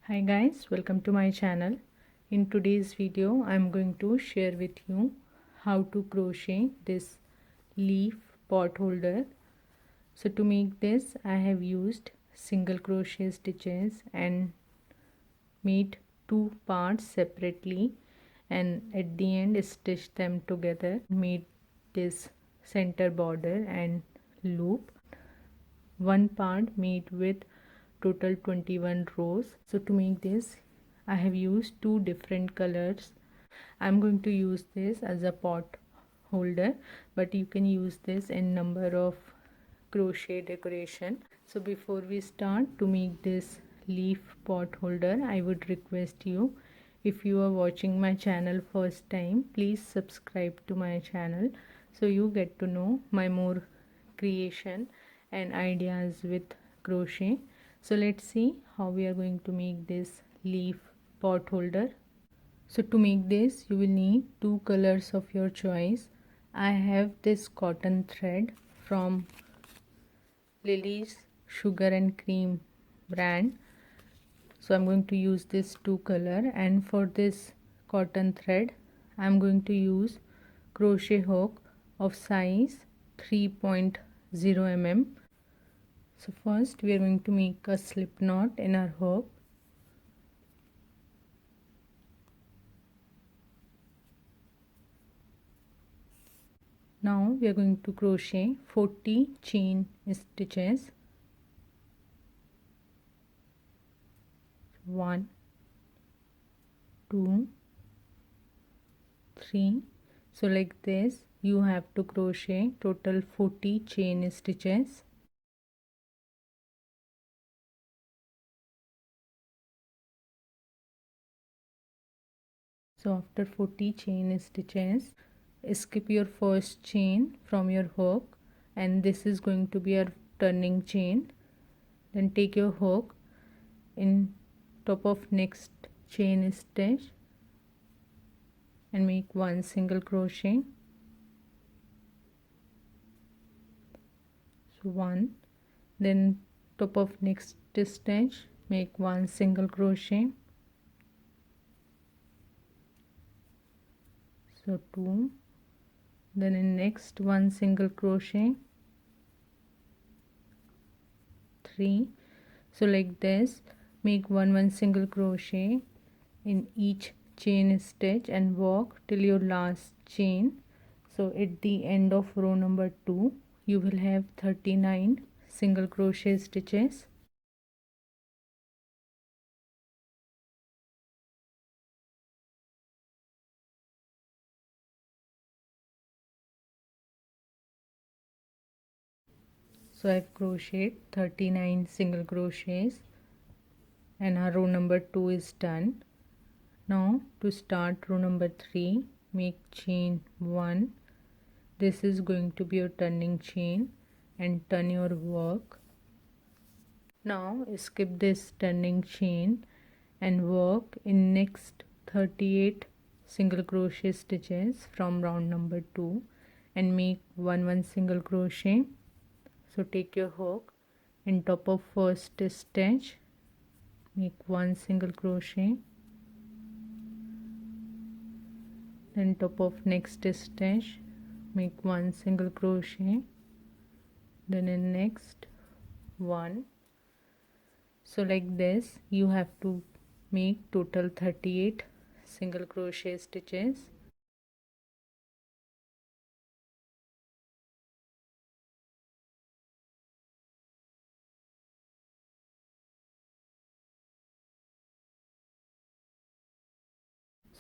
Hi guys, welcome to my channel. In today's video I'm going to share with you how to crochet this leaf pot holder. So to make this I have used single crochet stitches and made two parts separately, and at the end stitched them together, made this center border and loop. One part made with total 21 rows. So to make this I have used two different colors. I'm going to use this as a pot holder, but you can use this in number of crochet decoration. So before we start to make this leaf pot holder, I would request you, if you are watching my channel first time, please subscribe to my channel so you get to know my more creation and ideas with crochet. So let's see how we are going to make this leaf pot holder. So to make this you will need two colors of your choice. I have this cotton thread from Lily's Sugar and Cream brand, so I'm going to use this two color, and for this cotton thread I'm going to use crochet hook of size 3.0 mm. So first we are going to make a slip knot in our hook. Now we are going to crochet 40 chain stitches. 1 2 3. So like this you have to crochet total 40 chain stitches. So after 40 chain stitches, skip your first chain from your hook, and this is going to be our turning chain. Then take your hook in top of next chain stitch and make one single crochet. So one, then top of next stitch make one single crochet. So 2, then in next one single crochet. 3. So like this make one single crochet in each chain stitch and walk till your last chain. So at the end of row number 2 you will have 39 single crochet stitches. So I've crocheted 39 single crochets and our row number 2 is done. Now to start row number 3, make chain 1. This is going to be your turning chain and turn your work. Now skip this turning chain and work in next 38 single crochet stitches from round number 2 and make one single crochet. So take your hook in top of first stitch, make one single crochet, then top of next stitch make one single crochet, then in next one. So like this you have to make total 38 single crochet stitches.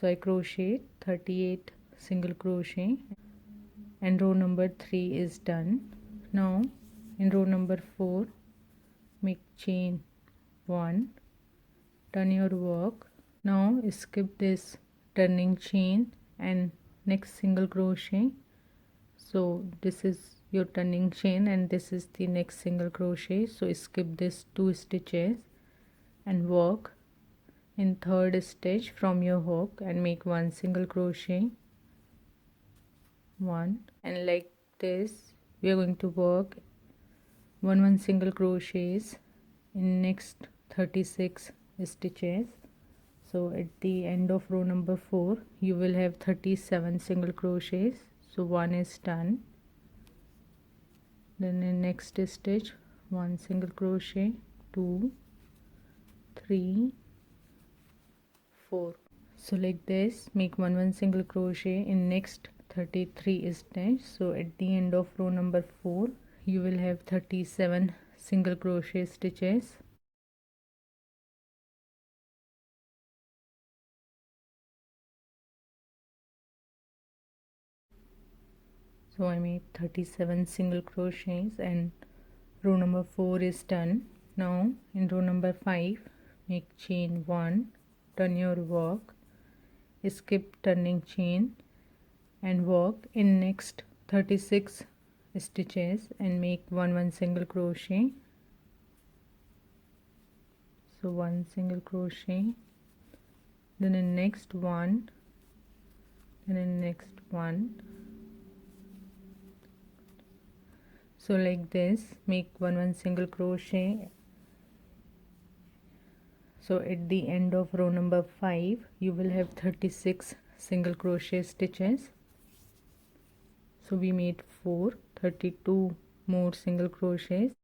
So I crochet 38 single crochet and row number 3 is done. Now in row number 4 make chain 1, turn your work. Now skip this turning chain and next single crochet. So this is your turning chain and this is the next single crochet. So skip this 2 stitches and work in third stitch from your hook and make one single crochet, 1, and like this we are going to work one single crochets in next 36 stitches. So at the end of row number 4 you will have 37 single crochets. So one is done. Then in next stitch, one single crochet, 2, 3, 4. So like this, make one single crochet in next 33 stitch. So at the end of row number 4 you will have 37 single crochet stitches. So I made 37 single crochets and row number 4 is done. Now in row number 5 make chain 1, turn your work, skip turning chain and work in next 36 stitches and make one single crochet. So one single crochet, then in next one, then in next one. So like this, make one single crochet. So at the end of row number 5 you will have 36 single crochet stitches. So we made 32 more single crochets.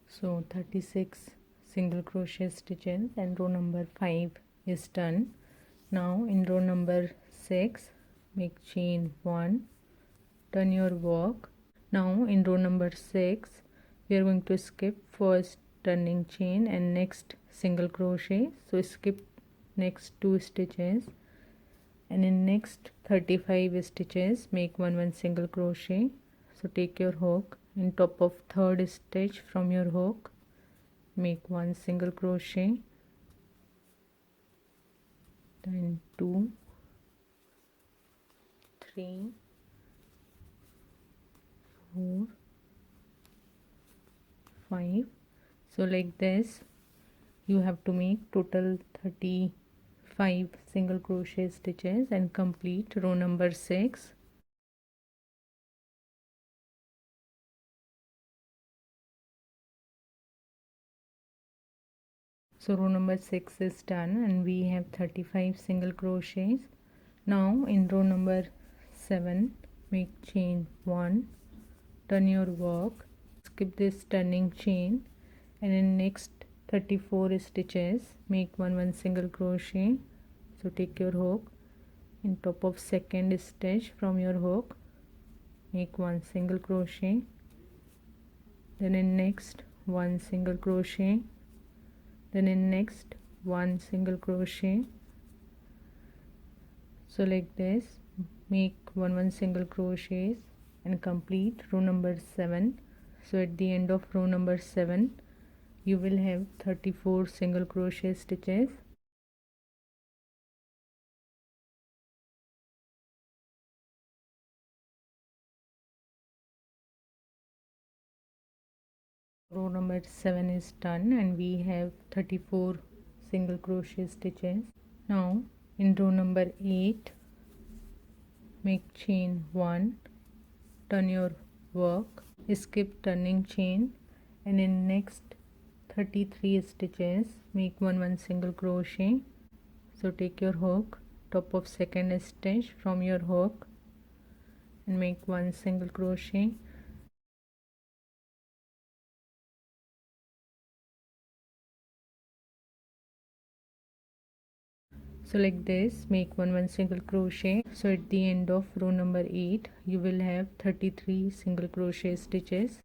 So 36 single crochet stitches and row number 5 is done. Now in row number 6 make chain 1, turn your work. Now in row number 6 we are going to skip first turning chain and next single crochet. So skip next 2 stitches and in next 35 stitches make one single crochet. So take your hook, in top of third stitch from your hook make one single crochet, then 2, 3, 4, 5. So like this you have to make total 35 single crochet stitches and complete row number 6. So row number 6 is done and we have 35 single crochets. Now in row number 7 make chain 1, turn your work, skip this turning chain and in next 34 stitches make one single crochet. So take your hook, in top of second stitch from your hook make one single crochet, then in next one single crochet, then in next one single crochet. So like this make one single crochets and complete row number 7. So at the end of row number 7 you will have 34 single crochet stitches. Row number 7 is done and we have 34 single crochet stitches. Now in row number 8 make chain 1, turn your work, skip turning chain and in next 33 stitches make one single crochet. So take your hook, top of second stitch from your hook and make one single crochet. So like this make one single crochet. So at the end of row number 8 you will have 33 single crochet stitches.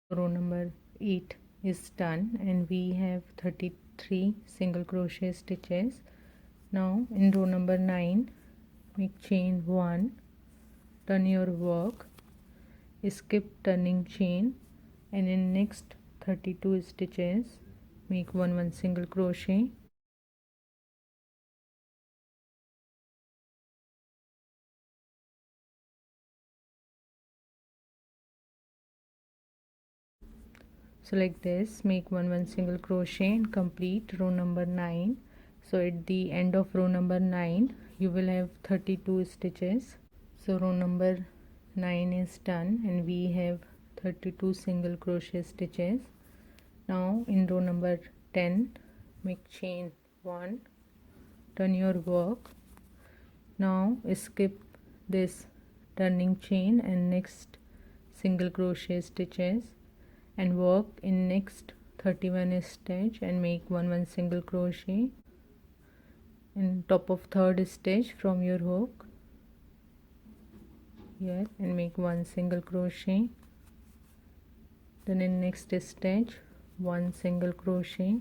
Row number 8 is done and we have 33 single crochet stitches. Now in row number 9 make chain 1, turn your work, skip turning chain and in next 32 stitches make one single crochet. So like this, make one single crochet and complete row number 9. So at the end of row number 9 you will have 32 stitches. So row number 9 is done and we have 32 single crochet stitches. Now in row number 10 make chain 1, turn your work. Now skip this turning chain and next single crochet stitches and work in next 31 stitch and make one single crochet in top of third stitch from your hook here and make one single crochet. Then in next stitch one single crochet,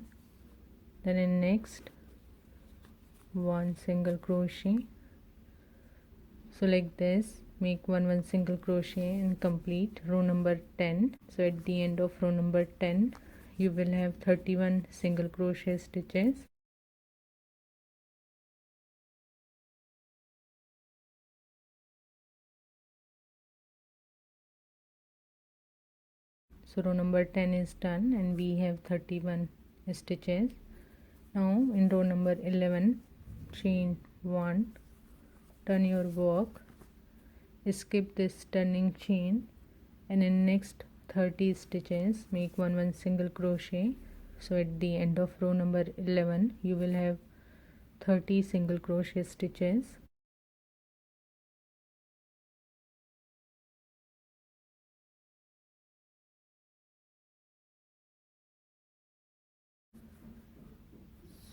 then in next one single crochet. So like this, make one single crochet and complete row number 10. So at the end of row number 10 you will have 31 single crochet stitches. So row number 10 is done and we have 31 stitches. Now in row number 11 chain 1, turn your work, skip this turning chain and in next 30 stitches make one single crochet. So at the end of row number 11 you will have 30 single crochet stitches.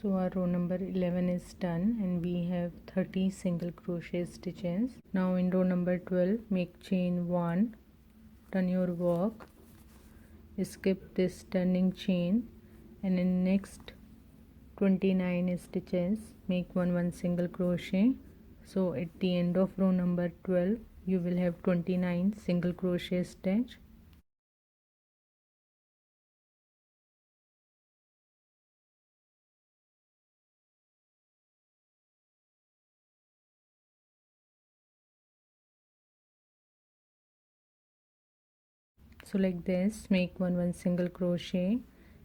So our row number 11 is done and we have 30 single crochet stitches. Now in row number 12 make chain 1, turn your work, skip this turning chain and in next 29 stitches make one single crochet. So at the end of row number 12 you will have 29 single crochet stitch. So like this, make one single crochet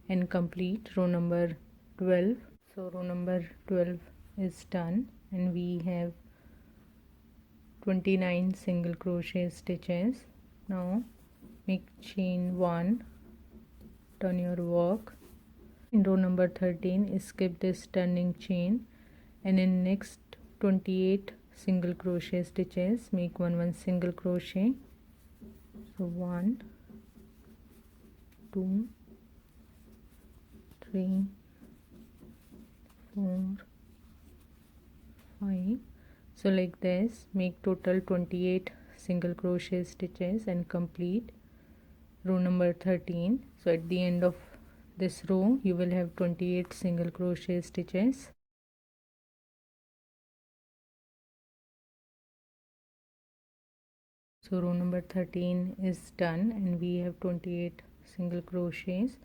and complete row number 12. So row number 12 is done and we have 29 single crochet stitches. Now make chain 1, turn your work. In row number 13 skip this turning chain and in next 28 single crochet stitches make one single crochet. So 1, 2, 3, 4, 5. So like this, make total 28 single crochet stitches and complete row number 13. So at the end of this row you will have 28 single crochet stitches. So row number 13 is done and we have 28 single crochets.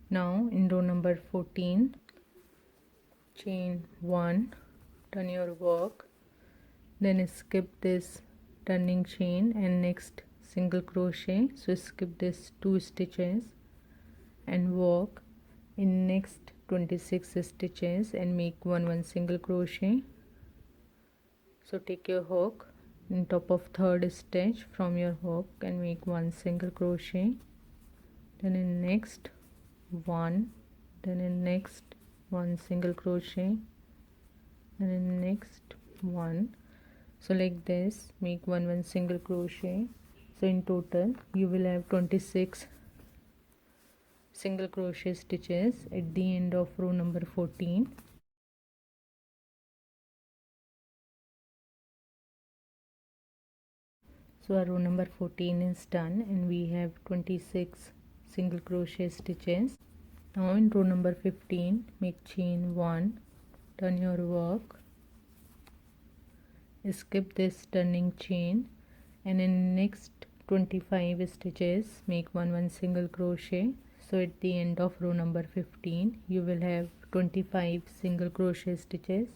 Now in row number 14 chain 1, turn your work, then skip this turning chain and next single crochet. So skip this 2 stitches and work in next 26 stitches and make one single crochet. So take your hook in top of third stitch from your hook and make one single crochet, then in next one, then in next one single crochet and in next one. So like this, make one single crochet. So in total you will have 26 single crochet stitches at the end of row number 14. So our row number 14 is done and we have 26 single crochet stitches. Now in row number 15 make chain 1, turn your work, skip this turning chain and in next 25 stitches make one single crochet. So at the end of row number 15 you will have 25 single crochet stitches.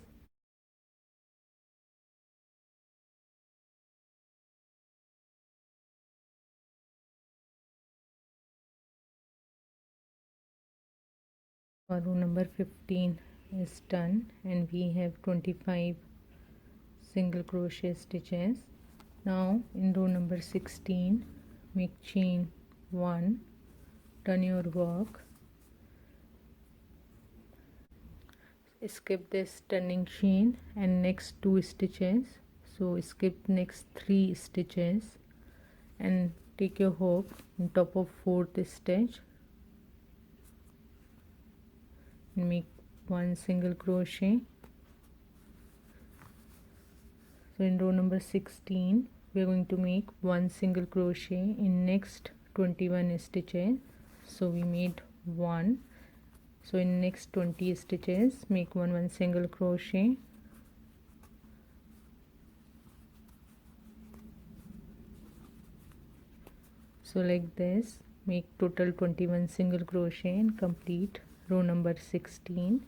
Row number 15 is done and we have 25 single crochet stitches. Now in row number 16 make chain 1, turn your work, skip this turning chain and next 2 stitches, so skip next 3 stitches and take your hook on top of 4th stitch and make 1 single crochet. So in row number 16 we are going to make 1 single crochet in next 21 stitches, so we made 1. So in next 20 stitches make 1 single crochet. So like this, make total 21 single crochet and complete row number 16.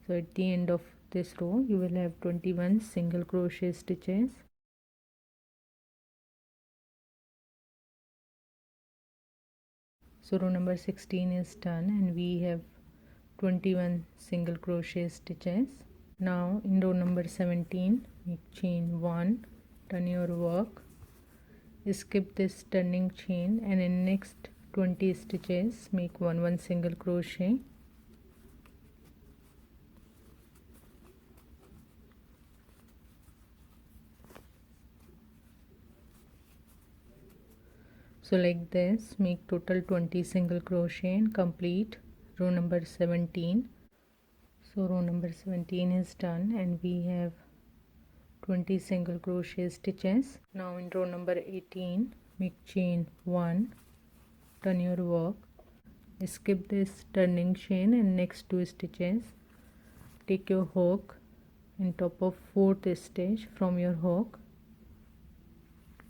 So at the end of this row you will have 21 single crochet stitches. So row number 16 is done and we have 21 single crochet stitches. Now in row number 17 make chain 1, turn your work, skip this turning chain and in next 20 stitches make 1 single crochet. So like this, make total 20 single crochet and complete row number 17. So row number 17 is done and we have 20 single crochet stitches. Now in row number 18 make chain 1, turn your work, skip this turning chain and next 2 stitches, take your hook in top of 4th stitch from your hook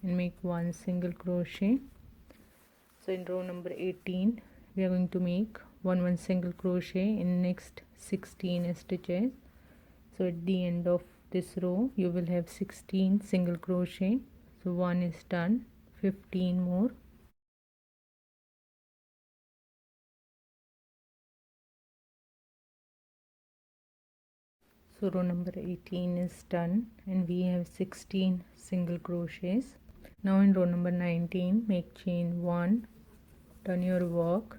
and make 1 single crochet. So in row number 18 we are going to make 1 single crochet in next 16 stitches. So at the end of this row you will have 16 single crochet. So 1 is done, 15 more. So row number 18 is done and we have 16 single crochets. Now in row number 19 make chain 1, turn your work,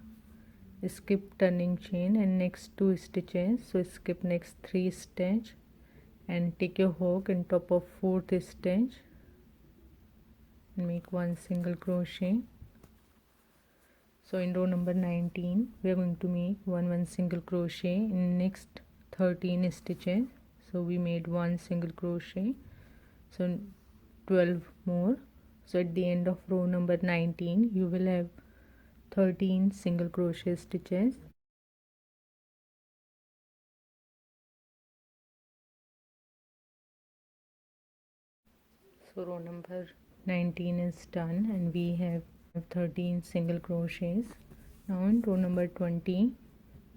skip turning chain and next 2 stitches, so skip next 3 stitch and take your hook in top of 4th stitch and make 1 single crochet. So in row number 19 we are going to make 1 single crochet in next 13 stitches. So we made 1 single crochet, so 12 more. So at the end of row number 19 you will have 13 single crochet stitches. So row number 19 is done and we have 13 single crochets. Now in row number 20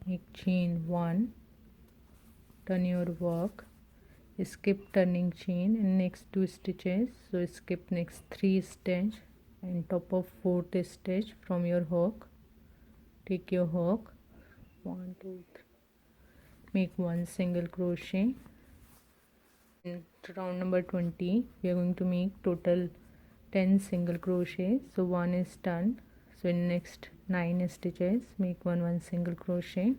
make chain 1, turn your work, skip turning chain and next 2 stitches, so skip next 3 stitch and top of 4th stitch from your hook, take your hook 1 2 3, make 1 single crochet. In round number 20 we are going to make total 10 single crochet. So 1 is done, so in next 9 stitches make 1 single crochet.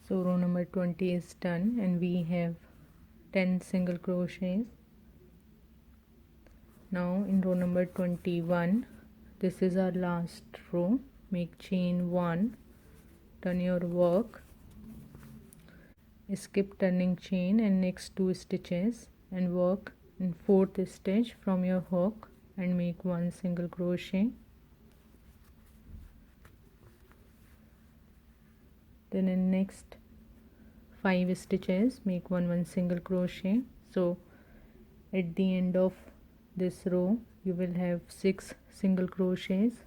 So row number 20 is done and we have 10 single crochets. Now in row number 21, this is our last row, make chain 1, turn your work, skip turning chain and next 2 stitches and work in 4th stitch from your hook and make 1 single crochet. Then in next 5 stitches make 1 single crochet. So at the end of this row you will have 6 single crochets.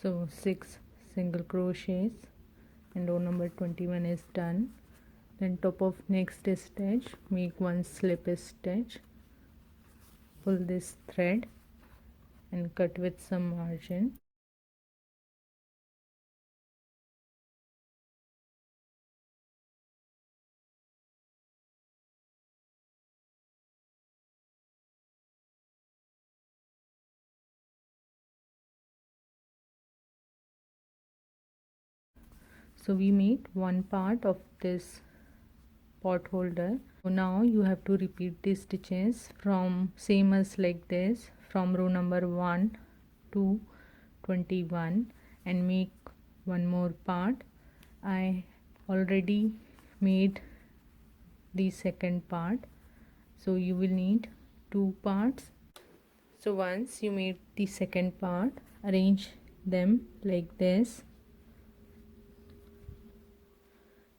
So 6 single crochets, and row number 21 is done. Then top of next stitch, make one slip stitch, pull this thread and cut with some margin. So we made one part of this pot holder. So now you have to repeat these stitches from same as like this, from row number 1 to 21, and make one more part. I already made the second part, so you will need two parts. So once you made the second part, arrange them like this.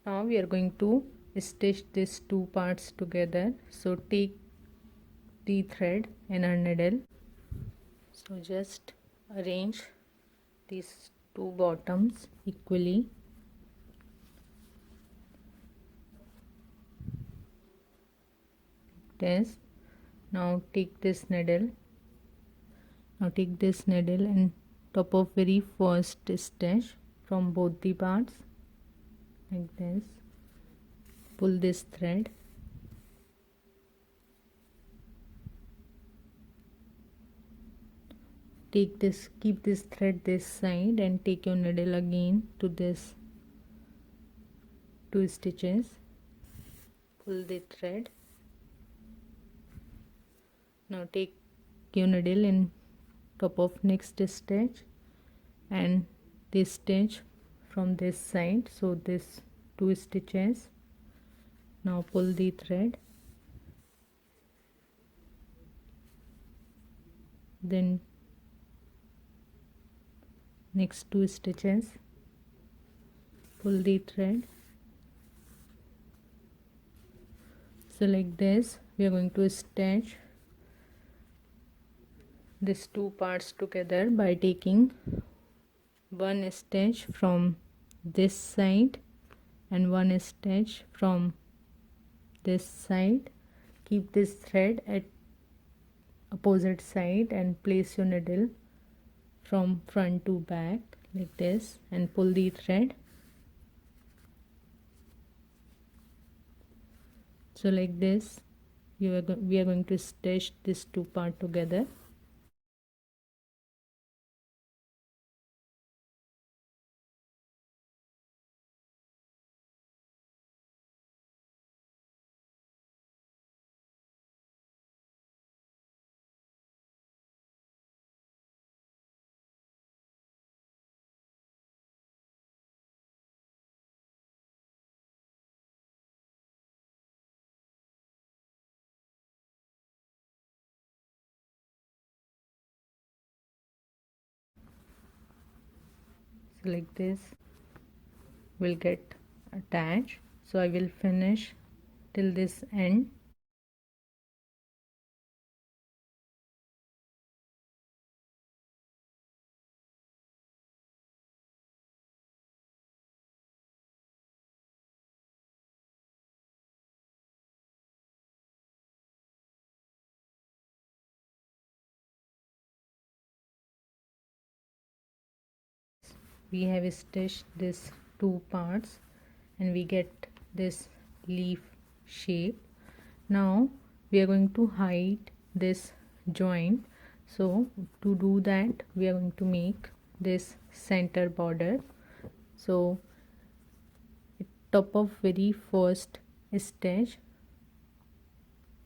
Now we are going to stitch these two parts together. So take the thread and a needle. So just arrange these two bottoms equally. This. Now take this needle. Now take this needle and top of very first stitch from both the parts like this. Pull this thread. Take this, keep this thread this side and take your needle again to this two stitches. Pull the thread. Now take your needle in top of next stitch and this stitch from this side, so this two stitches. Now pull the thread, then next two stitches, pull the thread. So like this we are going to stitch these two parts together by taking one stitch from this side and one stitch from this side. Keep this thread at opposite side and place your needle from front to back like this and pull the thread. So like this we are going to stitch this two part together. So like this will get attached. So I will finish till this end. We have stitched this two parts and we get this leaf shape. Now we are going to hide this joint. So to do that we are going to make this center border. So top of very first stitch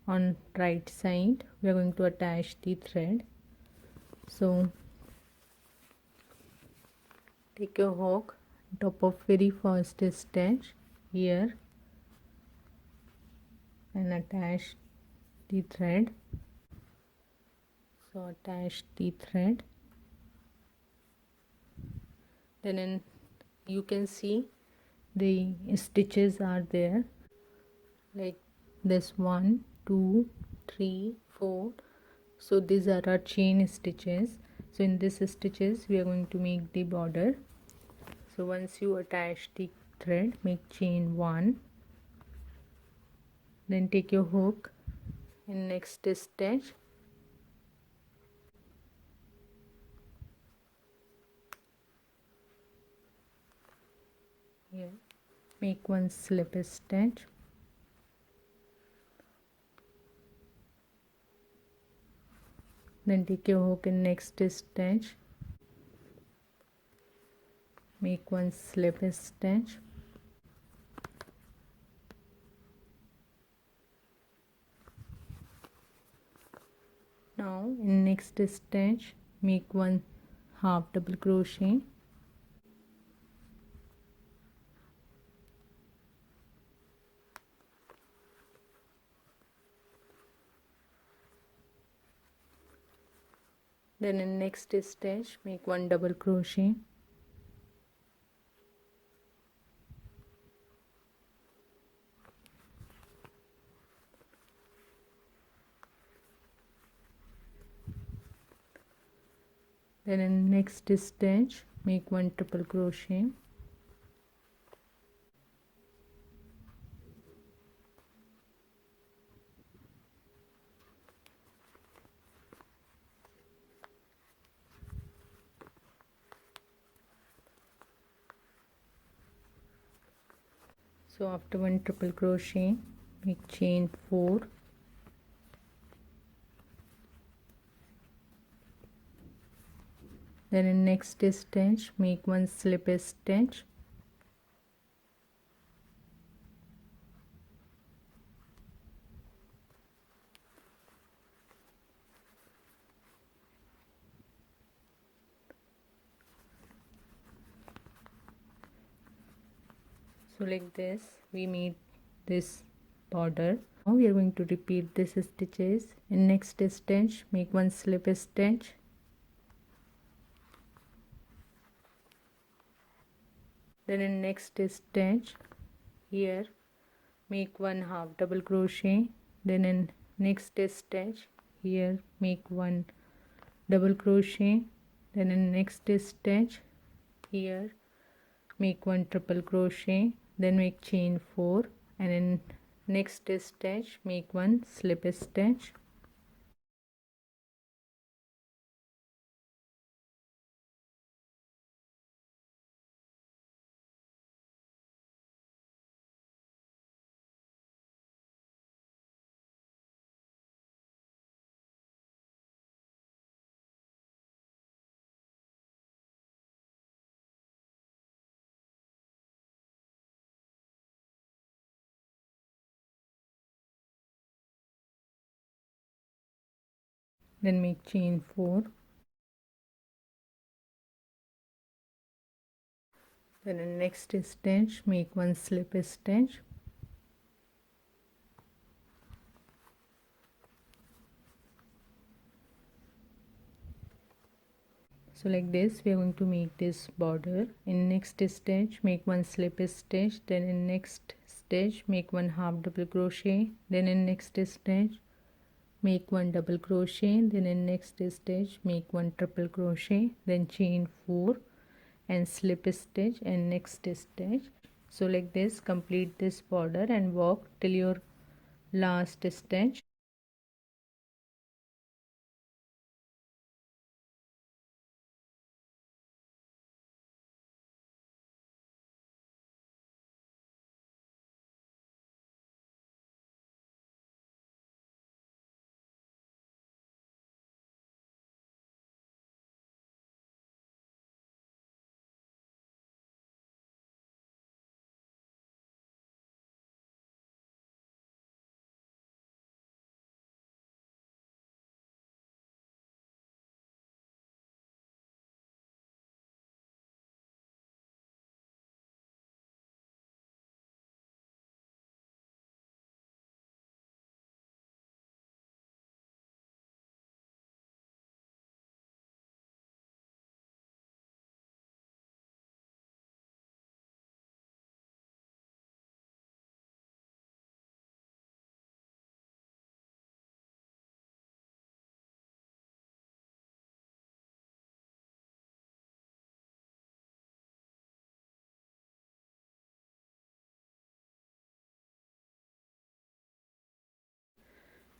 on right side we are going to attach the thread. So take your hook, top of very first stitch here and attach the thread. So attach the thread, then you can see the stitches are there like this 1 2 3 4. So these are our chain stitches. So in these stitches we are going to make the border. So once you attach the thread, make chain 1, then take your hook in next stitch, here make one slip stitch, then take your hook in next stitch, make one slip stitch, now in next stitch make one half double crochet, then in next stitch make one double crochet, then in next stitch make one triple crochet, so after one triple crochet make chain 4, then in next stitch make one slip stitch, so like this we made this border. Now we are going to repeat this stitches. In next stitch make one slip stitch, then in next stitch here make one half double crochet, then in next stitch here make one double crochet, then in next stitch here make one triple crochet, then make chain 4, and in next stitch make one slip stitch, then make chain 4, then in next stitch make one slip stitch, so like this we are going to make this border. In next stitch make one slip stitch, then in next stitch make one half double crochet, then in next stitch make one double crochet, then in next stitch make one triple crochet, then chain 4 and slip stitch and next stitch. So like this complete this border and walk till your last stitch.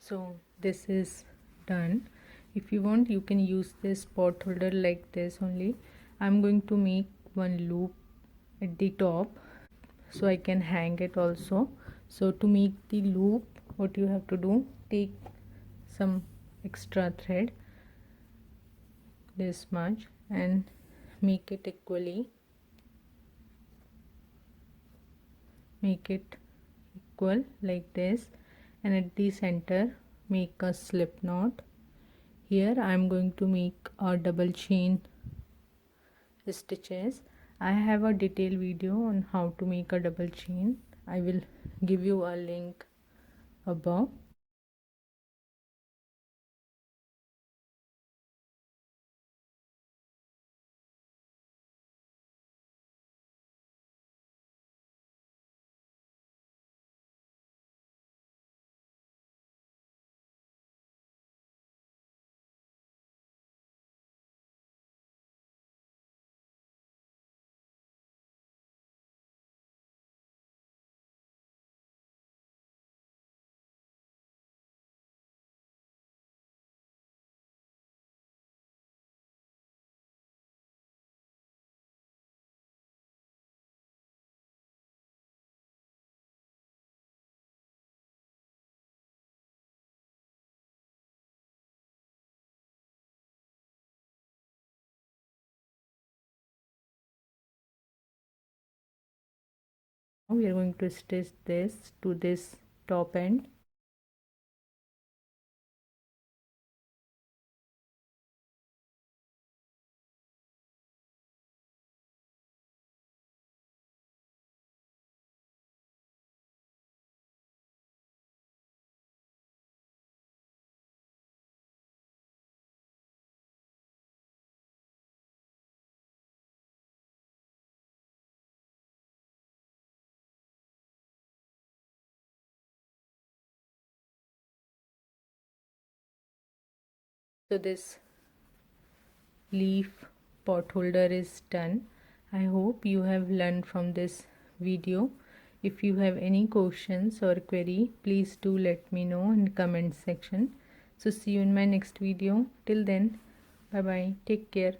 So this is done. If you want, you can use this pot holder like this only. I'm going to make one loop at the top so I can hang it also. So to make the loop, what you have to do, take some extra thread, this much, and make it equally, make it equal like this, and at the center make a slip knot. Here I am going to make a double chain stitches. I have a detailed video on how to make a double chain. I will give you a link above. Now we are going to stitch this to this top end. So this leaf pot holder is done. I hope you have learned from this video. If you have any questions or query, please do let me know in comment section. So see you in my next video. Till then, bye bye, take care.